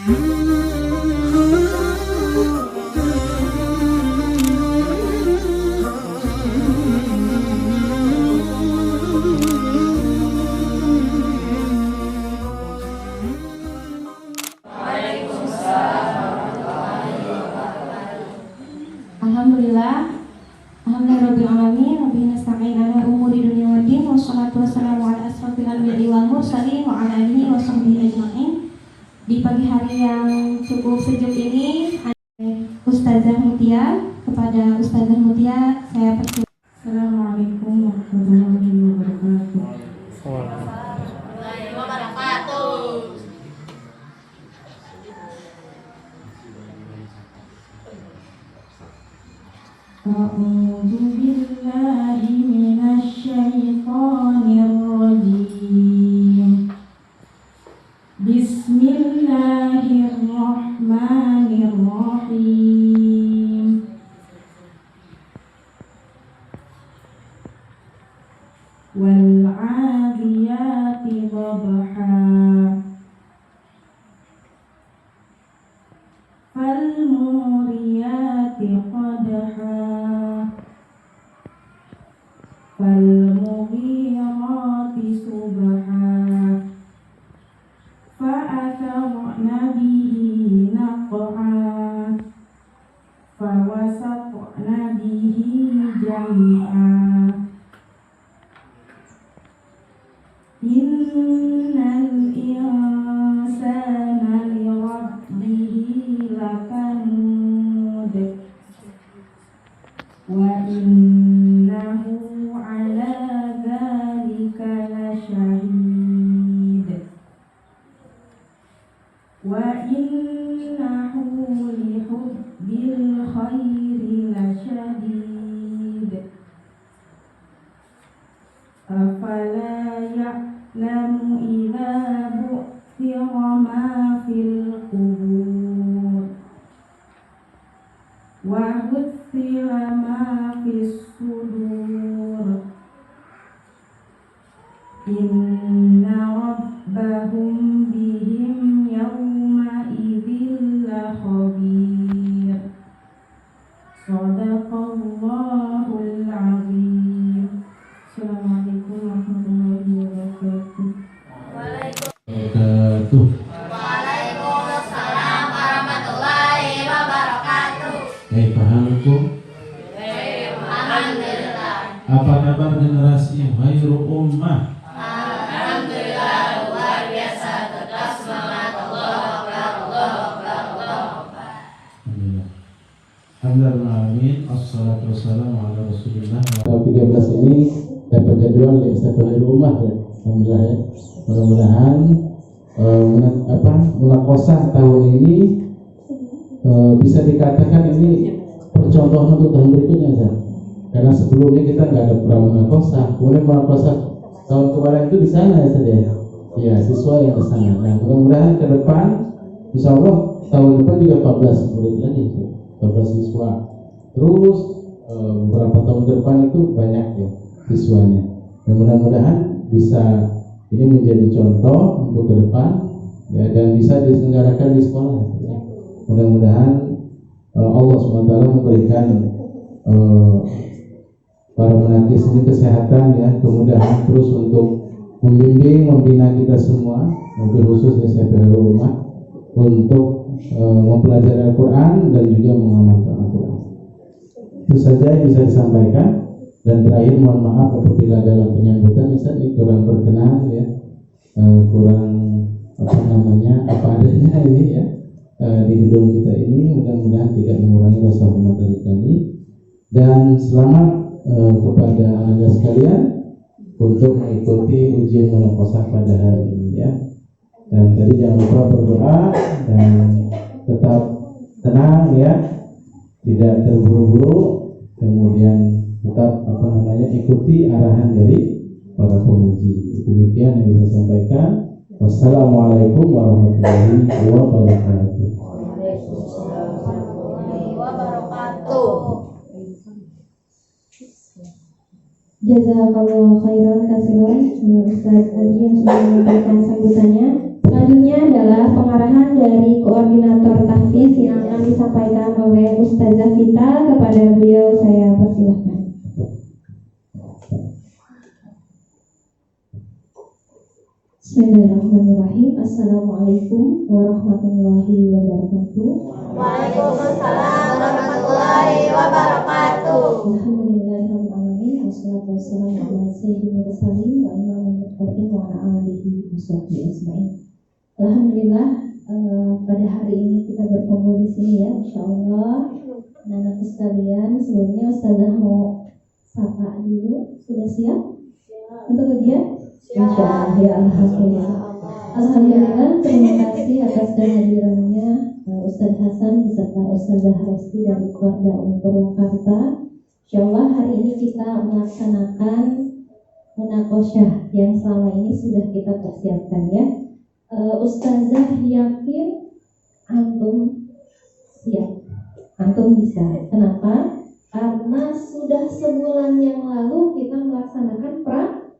Alhamdulillah, alhamdulillahirabbil alamin, wabihi nasta'in ala umuri dunya waddin, wassalatu wassalamu ala asrofil anbiya'i wal mursalin wa ala alihi wa sahbihi ajma'in. Di pagi hari yang cukup sejuk ini, Ustazah Mutia, kepada Ustazah Mutia saya persilakan. Assalamualaikum warahmatullahi wabarakatuh. A'udzu billahi minasy syaithanir rajim. Bismillahirrahmanirrahim. Wal 'adiyati dhabha. Fal muriyati qadha. Fal mughirati subha. Fa atharna bihi naq'a. Fa wasatna bihi jam'a. Innal insana li rabbihi lakanud. Wa innahu ala dzalika lasyahid. Wa innahu li hubbil khairi lasyadid. Afala ya'lamu idza bu'thira ma fil qubur wa huthira ma fis sudur. Inna rabbahum bihim yawma idzin lakhabir. Shadaqallahul azim. Assalamualaikum warahmatullahi wabarakatuh. Waalaikumsalam warahmatullahi wabarakatuh. Pahamku. Alhamdulillah. Apa kabar generasi Khairul Ummah? Alhamdulillah, luar biasa, tetap semangat. Allahu Akbar, Allahu Akbar, Allahu Akbar. Alhamdulillah. Alhamdulillah. Assalatu wassalamu ala Rasulillah. Tahun 13 ini dapat jadwal di Khairul Ummah ya. Alhamdulillah ya. Mudah-mudahan munakosah tahun ini bisa dikatakan ini percontohan untuk tahun berikutnya kan? Karena sebelumnya kita nggak ada pramunakosah, kemudian munakosah tahun kemarin itu di sana ya saja. Ya siswa yang ke sana. Nah mudah-mudahan ke depan, insya Allah tahun depan juga 14 murid lagi, 14 siswa. Terus beberapa tahun ke depan itu banyak ya siswanya. Dan mudah-mudahan bisa ini menjadi contoh untuk ke depan ya, dan bisa diselenggarakan di sekolah ya. Mudah-mudahan Allah SWT memberikan para menakis ini kesehatan ya, kemudahan terus untuk membimbing, membina kita semua, mobil khususnya Khairul Ummah untuk mempelajari Al-Quran dan juga mengamalkan Al-Quran. Itu saja yang bisa disampaikan. Dan terakhir mohon maaf apabila dalam penyambutan misalnya kurang berkenan ya, kurang apa adanya ini ya di gedung kita ini, mudah-mudahan tidak mengurangi rasa hormat dari kami. Dan selamat kepada Anda sekalian untuk mengikuti ujian munakosah pada hari ini ya. Dan tadi jangan lupa berdoa dan tetap tenang ya, tidak terburu-buru, kemudian tetap ikuti arahan dari para pemuji. Demikian yang bisa saya sampaikan. Wassalamualaikum warahmatullahi wabarakatuh. Jazakallahu khairan kasiran Ustaz Andri yang sudah menyampaikan sambutannya. Selanjutnya adalah pengarahan dari koordinator tahfiz yang akan disampaikan oleh Ustazah Vita. Kepada beliau saya persilahkan. Bismillahirrahmanirrahim. Assalamualaikum warahmatullahi wabarakatuh. Waalaikumsalam warahmatullahi wabarakatuh. Alhamdulillahirrahmanirrahim. Wassalatu wassalamu ala sayyidil mursalin wa imamil muttaqin wa ala alihi washabbihi ajmain. Alhamdulillah, pada hari ini kita berkumpul di sini ya, insyaallah. Anak-anak sekalian, sebelumnya Ustazah mau sapa dulu. Sudah siap untuk ujian? Insyaallah ya, alhamdulillah. Alhamdulillah, terima kasih atas kehadirannya Ustaz Hasan beserta Ustazah Resti dari keluarga Purwakarta. Insyaallah hari ini kita melaksanakan munakosyah yang selama ini sudah kita persiapkan ya. Ustazah yakin antum siap, antum bisa. Kenapa? Karena sudah sebulan yang lalu kita melaksanakan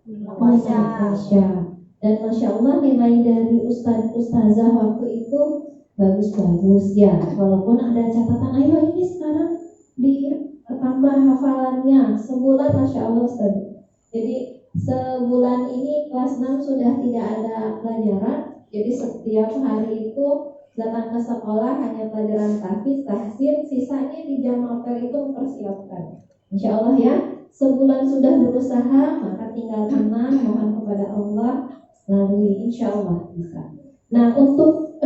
munakosyah. Dan Masya Allah nilai dari Ustazah waktu itu bagus-bagus ya. Walaupun ada catatan, ayo ini sekarang ditambah hafalannya. Sebulan Masya Allah Ustaz. Jadi sebulan ini kelas 6 sudah tidak ada pelajaran. Jadi setiap hari itu datang ke sekolah hanya pelajaran tahfiz, tahsin, sisanya di jam apel itu mempersiapkan. Insya Allah ya, sebulan sudah berusaha, maka tinggal tenang, mohon kepada Allah, lalui insya Allah bisa. Nah untuk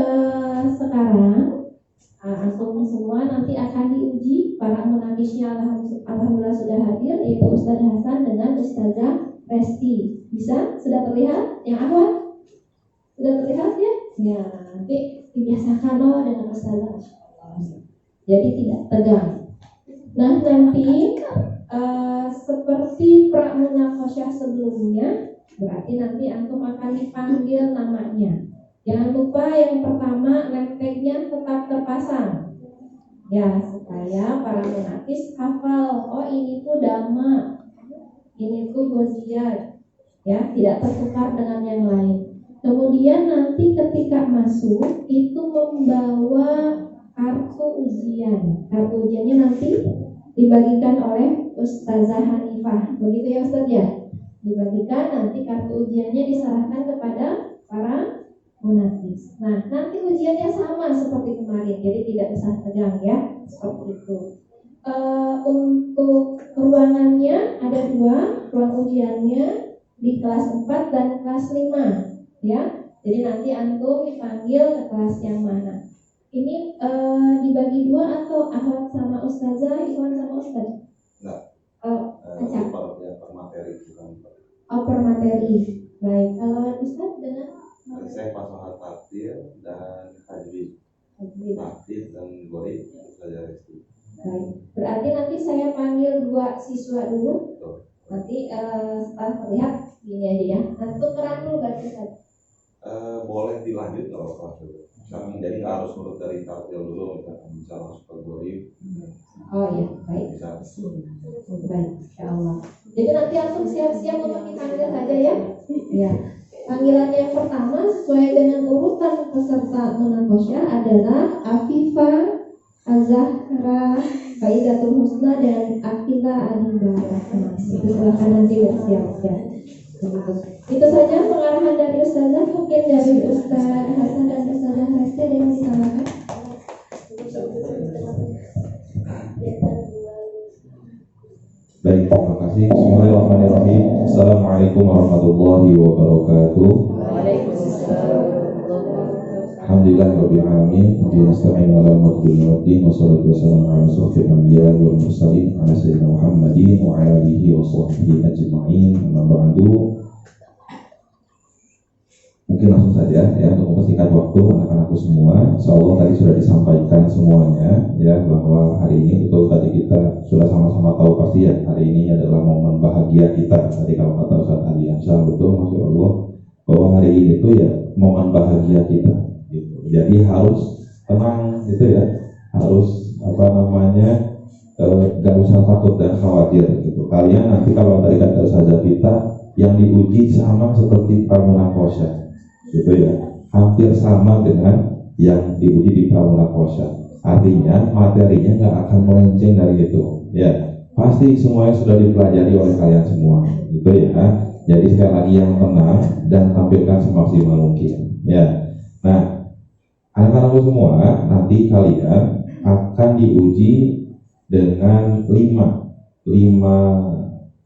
sekarang antum semua nanti akan diuji. Para menangisnya alhamdulillah sudah hadir, yaitu Ustaz Hasan dengan Ustazah Resti. Bisa? Sudah terlihat? Yang awal? Sudah terlihat ya? Ya, nanti dibiasakan loh dengan Ustazah. Jadi tidak tegang. Nah nanti seperti pramunakosyah sebelumnya, berarti nanti antum akan dipanggil namanya. Jangan lupa yang pertama name tag-nya tetap terpasang. Ya, supaya para munafis hafal, oh ini tuh Dama, ini tuh Goziat. Ya, tidak tertukar dengan yang lain. Kemudian nanti ketika masuk itu membawa kartu ujian. Kartu ujiannya nanti dibagikan oleh Ustazah Hanifah. Begitu ya Ustaz ya? Dibagikan, nanti kartu ujiannya diserahkan kepada para munafis. Nah, nanti ujiannya sama seperti kemarin, jadi tidak usah tegang ya, seperti itu. Untuk ruangannya ada 2, ruang ujiannya di kelas 4 dan kelas 5 ya. Jadi nanti antum dipanggil ke kelas yang mana. Ini dibagi 2 atau Ahwat sama Ustazah, Iwan sama Ustaz? Enggak. Acak. Per materi bukan. Per materi. Baik, kalau Ustaz dengan Saya pasangan takdir dan tajwid. Takdir dan gori Ustazah Resti. Baik. Berarti nanti saya panggil 2 siswa dulu. Nanti setelah terlihat gini aja ya. Nanti tukeran dulu berarti Ustaz. Boleh dilanjut kalau kelas dulu. Jadi nggak harus menurut dari takdir dulu, bisa masuk ke gori. Oh iya, baik. Bisa. Baik, insyaallah. Jadi nanti antum siap-siap untuk dipanggil saja ya. Ya. Panggilan yang pertama sesuai dengan urutan peserta munakosyah adalah Afifah, Azahra, Faidatul Husna dan Akila Adinda. Itu silakan nanti bersiap-siap. Itu saja pengarahan dari Ustazah. Mungkin dari Ustaz Hasan dan Ustazah Resti ada yang disampaikan. Baik, terima kasih. Bismillahirrahmanirrahim. Assalamualaikum warahmatullahi wabarakatuh. Alhamdulillah rabbil alamin. Nasta'in ala umuri waddin wassalatu wassalamu ala asyrofil anbiya wal mursalin ala sayyidina Muhammadin wa ala alihi wa sahbihi ajma'in. Amma ba'du. Mungkin langsung saja ya untuk mempersingkat waktu anak-anakku semua. Insyaallah tadi sudah disampaikan semuanya ya bahwa hari ini betul tadi kita sudah sama-sama tahu pasti ya hari ini adalah momen bahagia kita. Tadi kalau kata Ustaz Ali Ansar betul masya Allah bahwa hari ini itu ya momen bahagia kita. Gitu. Jadi harus tenang gitu ya, harus gak usah takut dan khawatir gitu. Kalian nanti kalau tadi kata Ustazah kita yang diuji sama seperti pramunakosyah gitu ya, hampir sama dengan yang diuji di pramunakosa. Artinya materinya nggak akan melenceng dari itu, ya. Pasti semuanya sudah dipelajari oleh kalian semua, gitu ya. Jadi sekali lagi yang tenang dan tampilkan semaksimal mungkin, ya. Nah, anak-anakku semua, nanti kalian akan diuji dengan 5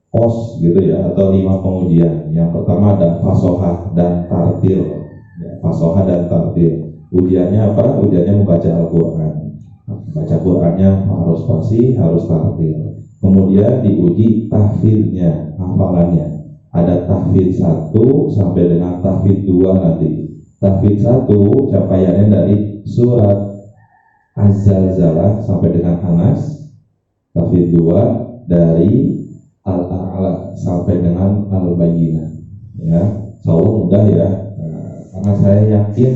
pos gitu ya, atau 5 pengujian. Yang pertama ada fasohah dan tartil, ya, fasohah dan tartil. Ujiannya apa? Ujiannya membaca Al-Quran. Baca Qurannya harus fasih, harus tartil. Kemudian diuji tahfidnya, hafalannya. Ada tahfidz 1 sampai dengan tahfidz 2 nanti. Tahfidz 1 capaiannya dari surat Az-Zalzalah sampai dengan Anas. Tahfidz 2 dari Al-A'la sampai dengan Al-Bayyinah. Ya, insyaallah mudah ya. Karena saya yakin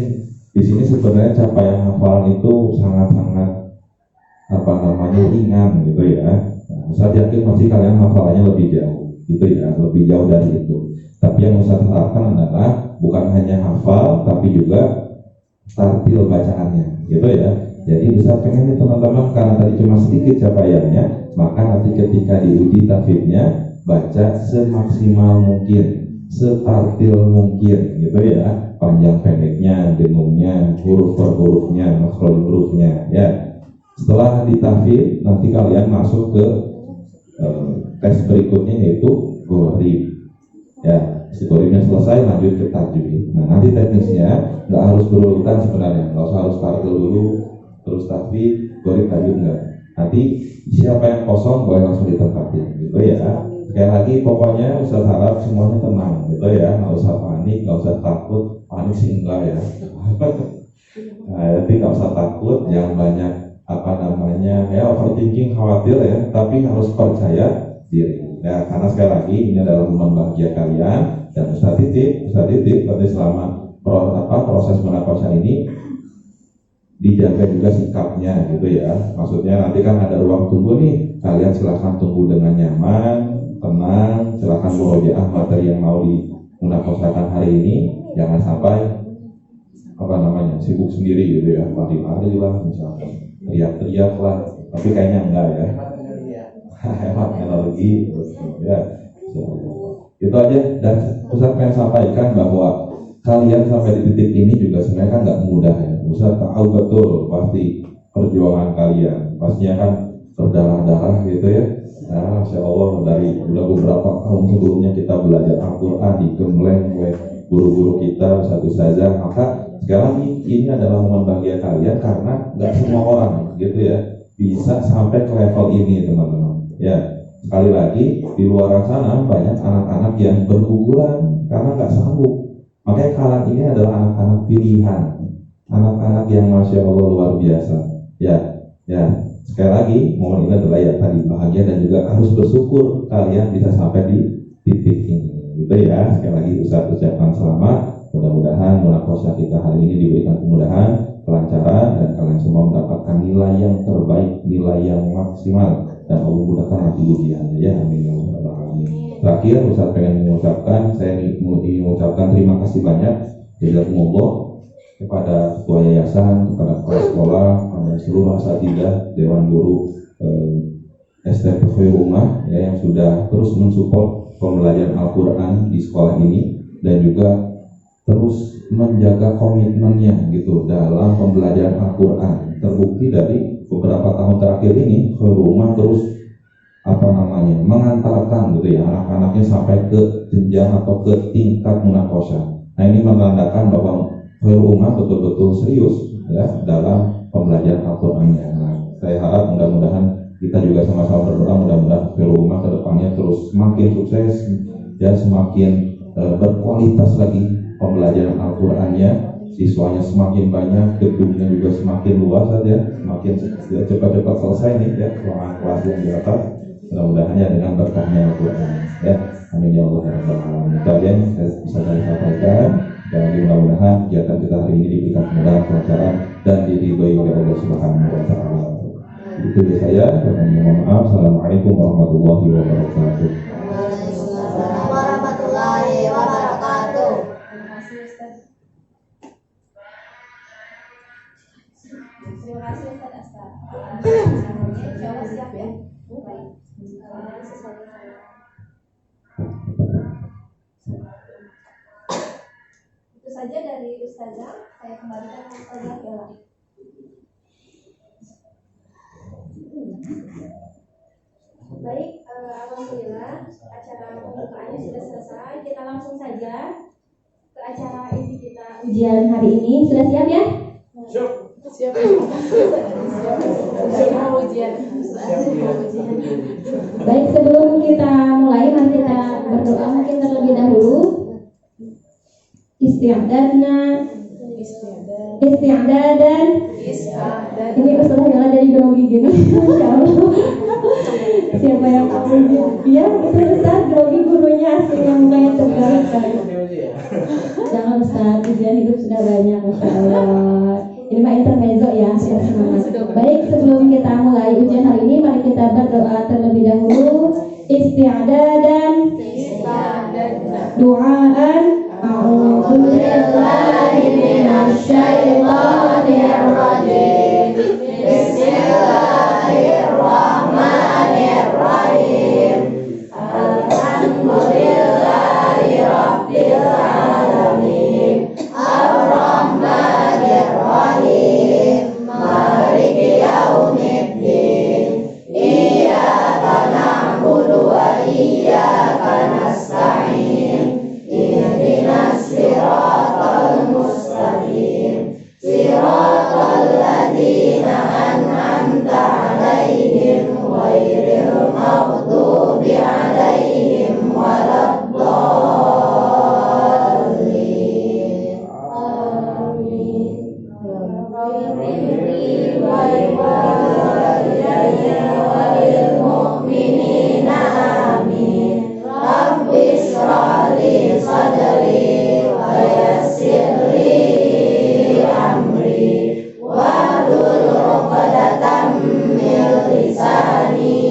di sini sebenarnya capaian hafalan itu sangat-sangat ringan gitu ya. Saya yakin pasti kalian hafalannya lebih jauh, gitu ya, lebih jauh dari itu. Tapi yang Ustaz harapkan adalah bukan hanya hafal, tapi juga tartil bacaannya, gitu ya. Jadi Ustaz pengen nih teman-teman, karena tadi cuma sedikit capaiannya, maka nanti ketika diuji tahfidnya baca semaksimal mungkin, setartil mungkin, gitu ya. Panjang pendeknya, dengungnya, huruf per hurufnya, makhraj hurufnya, ya. Setelah ditahfidz, nanti kalian masuk ke tes berikutnya, yaitu gorib. Ya, si goribnya selesai, lanjut ke tajwid. Nah, nanti teknisnya nggak harus berurutan sebenarnya, nggak usah harus tartil dulu, terus tahfidz, gorib, tajwid enggak. Nanti siapa yang kosong boleh langsung ditempatin, gitu ya. Sekali lagi, pokoknya Ustaz harap semuanya tenang, gitu ya. Nggak usah panik, nggak usah takut. Panik sih enggak ya. Nah, tapi nggak usah takut, jangan banyak overthinking, khawatir ya, tapi harus percaya diri. Nah, karena sekali lagi ini adalah momen bahagia kalian, dan Ustaz titip berarti selama proses menakosa ini dijaga juga sikapnya, gitu ya. Maksudnya nanti kan ada ruang tunggu nih, kalian silahkan tunggu dengan nyaman, tenang, silahkan murojaah materi yang mau dimunakosakan hari ini, jangan sampai sibuk sendiri gitu ya, lari-lari lah misalnya, teriak-teriak lah, tapi kayaknya enggak ya. Hemat energi ya. Itu aja, dan Ustaz pengen sampaikan bahwa kalian sampai di titik ini juga sebenarnya kan nggak mudah ya. Ustaz tahu betul pasti perjuangan kalian, pastinya kan berdarah-darah gitu ya. Nah, Masya Allah, dari udah beberapa tahun sebelumnya kita belajar Al-Quran, digembleng oleh guru-guru kita, satu saja. Maka sekarang ini adalah momen bahagia kalian, karena nggak semua orang gitu ya bisa sampai ke level ini, teman-teman. Ya, sekali lagi, di luar sana banyak anak-anak yang berguguran karena nggak sanggup. Makanya kalian ini adalah anak-anak pilihan, anak-anak yang Masya Allah luar biasa. Ya. Sekali lagi, momen ini adalah ya tadi bahagia, dan juga harus bersyukur kalian bisa sampai di titik ini, gitu ya. Sekali lagi Ustaz ucapkan selamat. Mudah-mudahan munakosa kita hari ini diberikan kemudahan, kelancaran, dan kalian semua mendapatkan nilai yang terbaik, nilai yang maksimal, dan Allah mudahkan nanti ujiannya ya. Amin ya rabbal alamin. Terakhir, Ustaz pengen mengucapkan, saya ingin mengucapkan terima kasih banyak jazakumullah kepada ketua yayasan, kepada kepala sekolah, kepada seluruh asatidzah, dewan guru STP Khairul ya, yang sudah terus mensupport pembelajaran Al-Quran di sekolah ini, dan juga terus menjaga komitmennya gitu dalam pembelajaran Al-Quran. Terbukti dari beberapa tahun terakhir ini, Khairul terus mengantarkan gitu ya anak-anaknya sampai ke jenjang atau ke tingkat munakosa. Nah, ini menandakan bahwa Khairul betul-betul serius ya dalam pembelajaran Al-Qurannya. Nah, saya harap mudah-mudahan kita juga sama-sama berdoa, mudah-mudahan Khairul ke depannya terus semakin sukses ya, semakin berkualitas lagi pembelajaran Al-Qurannya, siswanya semakin banyak, gedungnya juga semakin luas ya, semakin cepat-cepat selesai nih ya ruangan kelas yang di atas, mudah-mudahannya dengan berkahnya Al-Quran ya. Amin ya Allah ya rabbal alamin. Itu aja yang bisa saya sampaikan, dan mudah-mudahan kegiatan kita hari ini diberikan kemudahan, kelancaran, dan diridhoi oleh Allah Subhanahu wa taala. Itu dari saya, dan mohon maaf. Assalamualaikum warahmatullahi wabarakatuh. Warahmatullahi wabarakatuh. Terima kasih Ustaz Asta. Insya Allah siap ya. Baik. Itu saja dari Ustazah. Saya kembalikan ke Ustazah Bella. Baik, alhamdulillah acara pembukaannya sudah selesai. Kita langsung saja ke acara inti kita ujian hari ini. Sudah siap ya? Siap. Baik, sebelum kita mulai, mari kita berdoa mungkin terlebih dahulu. Isti'dadan. Ini Ustazah Yola dari grogi gini. Insya Allah. Siapa yang iya, itu Ustaz, grogi gurunya asing yang mukanya tegar. Jangan Ustaz, ujian hidup sudah banyak, Masya Allah. Ini mah intermezzo ya, sudah semangat. Baik, sebelum kita mulai ujian hari ini, mari kita berdoa terlebih dahulu. Isti'dadan, du'aan. A'udzu billahi minasy syaithanir rajim. Bismillahirrahmanirrahim. Alhamdulillahi rabbil alamin. Ar-Rahmanir Rahim. Maliki yaumiddin. Iyyaka na'budu wa iyyaka nasta'in. Ihdinas siratal mustaqim. Siratal ladzina an'amta 'alaihim ghairil maghdubi 'alaihim waladdallin. Amin. Rabbi walil mu'minina amin. Rabbi shrah li sadri wa yassir li amri wahlul 'uqdatam min lisani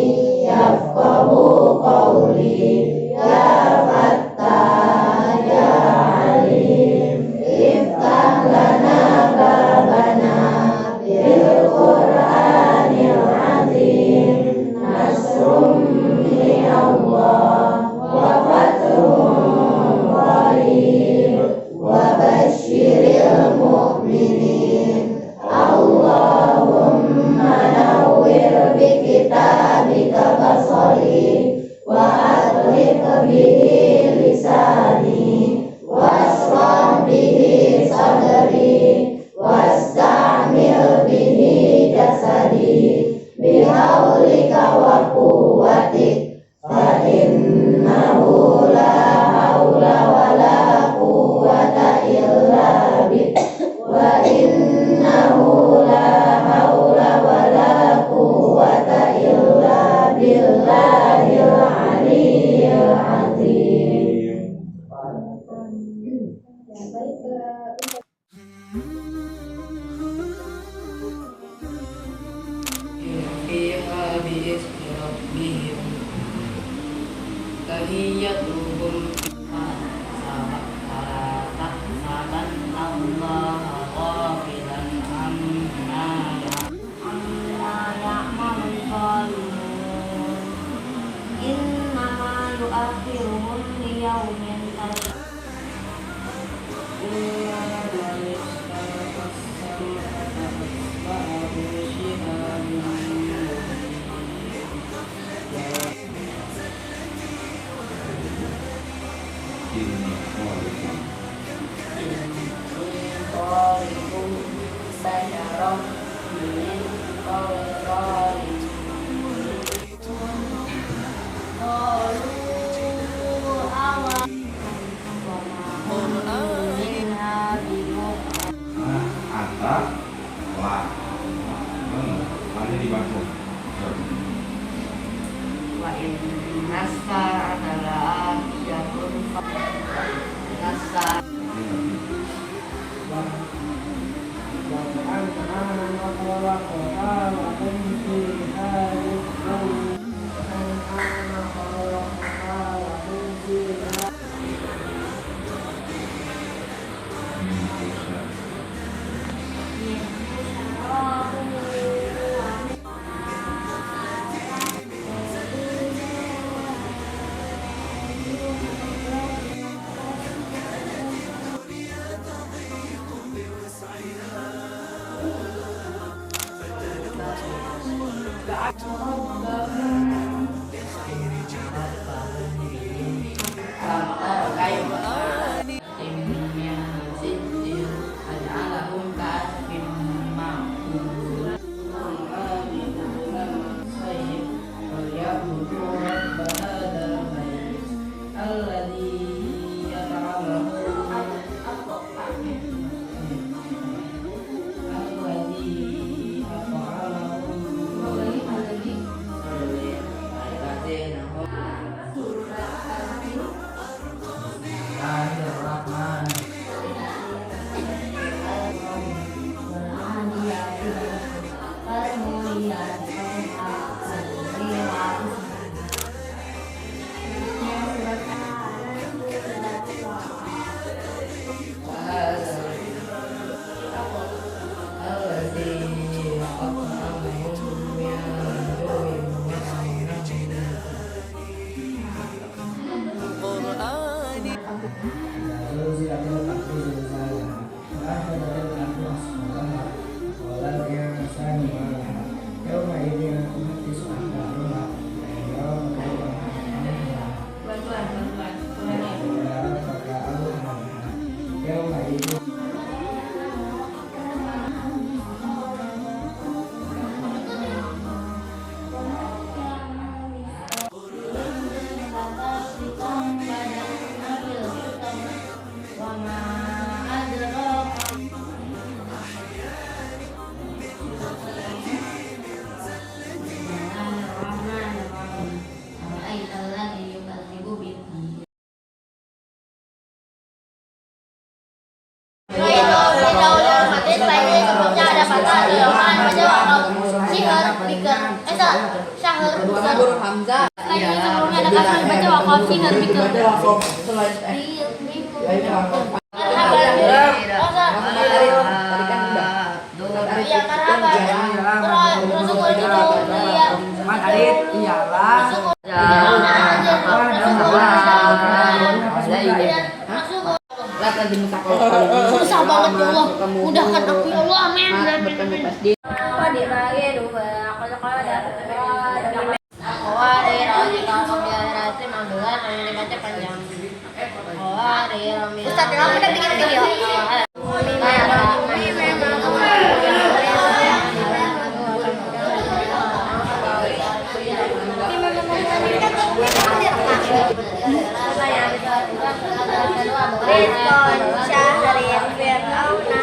yafqahu qawli. Ya Fattah ya Alim, iftah lana babana bil Qur'anil azim. Nasrum min Allah wa fathun qarib wa basyiril mu'minin. Allahumma nawwir bi kitabika basari wa atlif bihi lisani washrah bihi sadri wastamil bihi jasadi bihaulika wa quwwatik fa innahu la haula wa la quwwata illa bik wa innahu la haula wa la quwwata illa billahil aliyyil azim. fiha bi'izni rabbihim tahiyyatuhum saban Allah ghafilan amma ya'malun zalimun. Innama yu'akhiruhum liyawmin Sebelumnya ada kasih baca wakaf sihir bikin. Susah banget ya Allah. Mudahkan aku ya Allah. Amin. Ustaz, kamu udah bikin video? Rizqan Syahrin Fir'auna